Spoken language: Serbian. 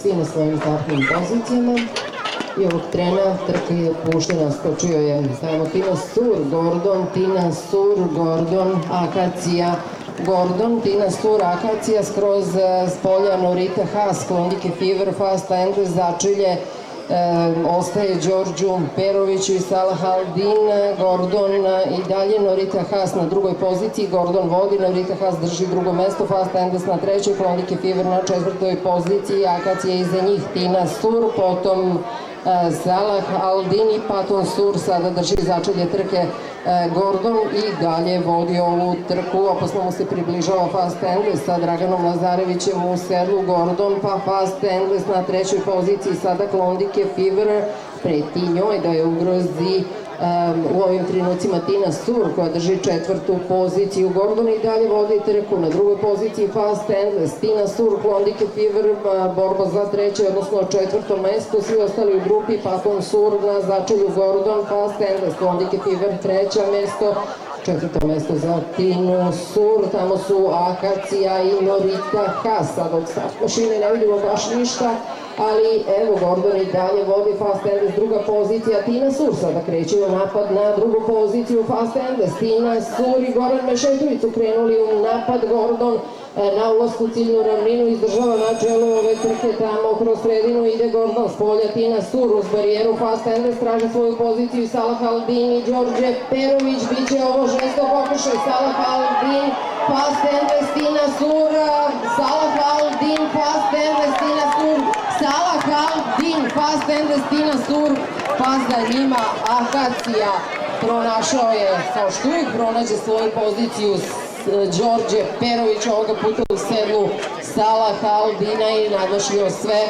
svi na svojim startnim pozicijama. I ovog trena trka je puštena, skočio je, stavimo Tina Sur, Gordon, Tina Sur, Gordon, Akacija, Gordon, Tina Sur, Akacija, skroz s polja Norita Haas, Klondike Fever, Fast Endless, začelje, ostaje Đorđu Peroviću i Salah Aldin, Gordon i dalje, Norita Haas na drugoj poziciji, Gordon vodi, Norita Haas drži drugo mesto, Fast Endless na trećoj, Klondike Fever na četvrtoj poziciji, Akacija iza njih, Tina Sur, potom Salah Aldin i Paton Sur sada drži začelje trke. Gordon i dalje vodi ovu trku, opasno mu se približava Fast Endless sa Draganom Lazarevićem u sedlu, Gordon pa Fast Endless na trećoj poziciji, sada Klondike Fever preti njoj da je ugrozi u ovim trenucima Tina Sur koja drži četvrtu poziciju. Gordon i dalje vodi trku, na drugoj poziciji Fast Endless, Tina Sur, Klondike Fever, borba za treće, odnosno četvrto mesto, svi ostali u grupi, Paton Sur na začelju, Gordon, Fast Endless, Klondike Fever treće mesto, četvrto mesto za Tinu Sur, tamo su Akacija i Norita Haas, sad od start mašine ne vidimo baš ništa, ali evo Gordon i dalje vodi, Fast Endless druga pozicija, Tina Sur sada kreće u napad na drugu poziciju, Fast Endless, Tina Sur i Goran Mešetović su krenuli u napad, Gordon na ulasku u ciljnu ravninu izdržava na čelu ove trke, tamo kroz sredinu ide Gordon, s polja Tina Sur uz barijeru, Fast Endless traže svoju poziciju, Salah Aldin i Đorđe Perović, bit će ovo žestok pokušaj, Salah Aldin, Fast Endless, Tina Sur, Salah Aldin, Fast Endless, Tina Sur, Salah Aldin, Fast Endless, Tina Sur, pa za njima Akacija pronašao je, kao što uvijek pronađe svoju poziciju, Đorđe Perović ovoga puta u sedlu Salah Aldina i nadmašio sve.